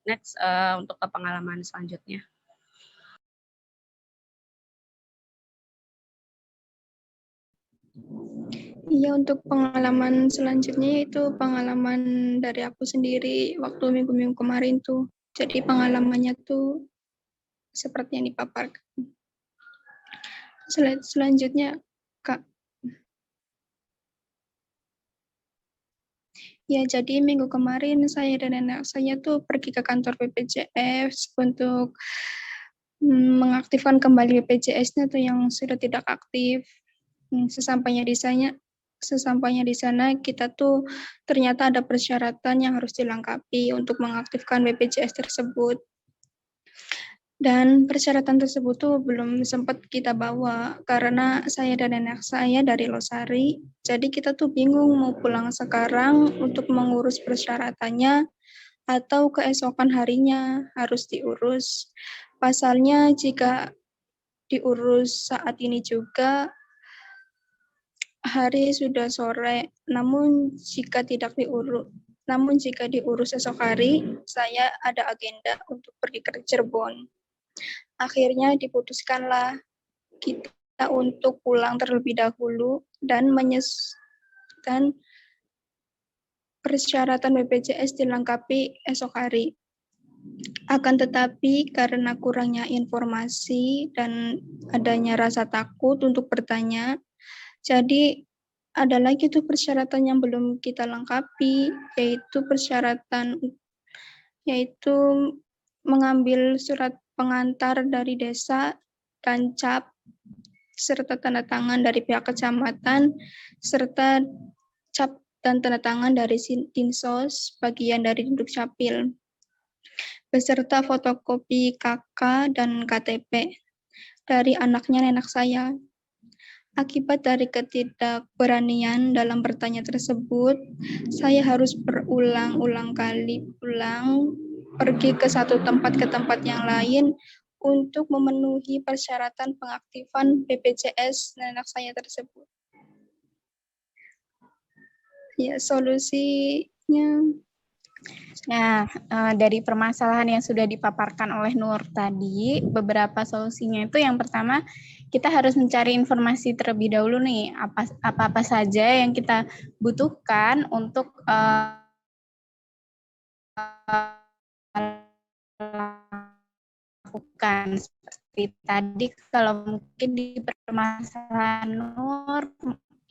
Next untuk ke pengalaman selanjutnya. Iya, untuk pengalaman selanjutnya itu pengalaman dari aku sendiri waktu minggu-minggu kemarin tuh. Jadi pengalamannya tuh seperti yang dipaparkan. Selanjutnya, Kak. Ya, jadi minggu kemarin saya dan anak saya tuh pergi ke kantor BPJS untuk mengaktifkan kembali BPJS-nya tuh yang sudah tidak aktif. Sesampainya di sana kita tuh ternyata ada persyaratan yang harus dilengkapi untuk mengaktifkan BPJS tersebut. Dan persyaratan tersebut tuh belum sempat kita bawa karena saya dan anak saya dari Losari. Jadi kita tuh bingung mau pulang sekarang untuk mengurus persyaratannya atau keesokan harinya harus diurus. Pasalnya jika diurus saat ini juga hari sudah sore, namun jika diurus esok hari, saya ada agenda untuk pergi ke Cirebon. Akhirnya diputuskanlah kita untuk pulang terlebih dahulu dan persyaratan BPJS dilengkapi esok hari. Akan tetapi karena kurangnya informasi dan adanya rasa takut untuk bertanya, jadi ada lagi tuh persyaratan yang belum kita lengkapi, yaitu mengambil surat pengantar dari desa dan cap serta tanda tangan dari pihak kecamatan serta cap dan tanda tangan dari Dinsos bagian dari Dukcapil. beserta fotokopi KK dan KTP dari anaknya nenek saya. Akibat dari ketidakberanian dalam bertanya tersebut, saya harus berulang-ulang kali pulang pergi ke satu tempat ke tempat yang lain untuk memenuhi persyaratan pengaktifan BPJS nenek saya tersebut. Ya, solusinya. Nah, dari permasalahan yang sudah dipaparkan oleh Nur tadi, beberapa solusinya itu yang pertama, kita harus mencari informasi terlebih dahulu nih, apa-apa saja yang kita butuhkan untuk lakukan. Seperti tadi, kalau mungkin di permasalahan Nur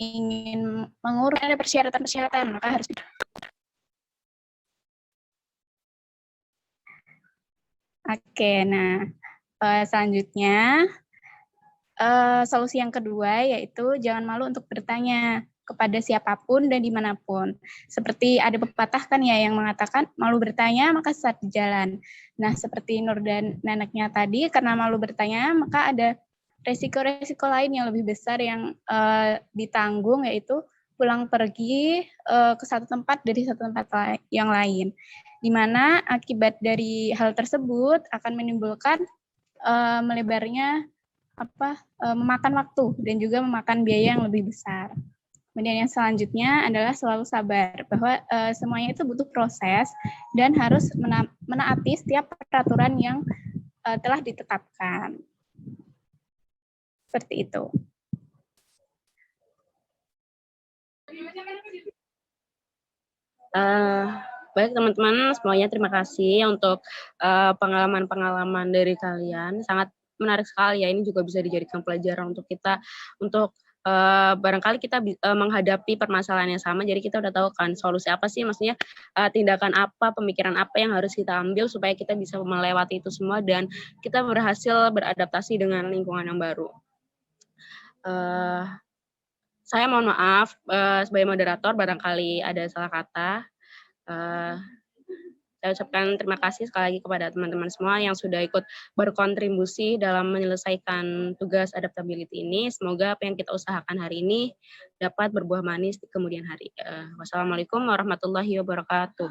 ingin mengurus ada persyaratan-persyaratan, maka harus Oke, nah selanjutnya solusi yang kedua yaitu jangan malu untuk bertanya kepada siapapun dan dimanapun. Seperti ada pepatah kan ya yang mengatakan malu bertanya maka sesat di jalan. Nah seperti Nur dan neneknya tadi karena malu bertanya maka ada resiko-resiko lain yang lebih besar yang ditanggung yaitu pulang pergi ke satu tempat dari satu tempat yang lain. Di mana akibat dari hal tersebut akan menimbulkan melebarnya memakan waktu dan juga memakan biaya yang lebih besar. Kemudian yang selanjutnya adalah selalu sabar bahwa semuanya itu butuh proses dan harus menaati setiap peraturan yang telah ditetapkan. Seperti itu. Baik teman-teman, semuanya terima kasih untuk pengalaman-pengalaman dari kalian. Sangat menarik sekali ya, ini juga bisa dijadikan pelajaran untuk kita, untuk barangkali kita menghadapi permasalahan yang sama, jadi kita udah tahu kan solusi apa sih, maksudnya tindakan apa, pemikiran apa yang harus kita ambil supaya kita bisa melewati itu semua dan kita berhasil beradaptasi dengan lingkungan yang baru. Saya mohon maaf sebagai moderator barangkali ada salah kata. Saya ucapkan terima kasih sekali lagi kepada teman-teman semua yang sudah ikut berkontribusi dalam menyelesaikan tugas adaptability ini. Semoga apa yang kita usahakan hari ini dapat berbuah manis di kemudian hari. Wassalamualaikum warahmatullahi wabarakatuh.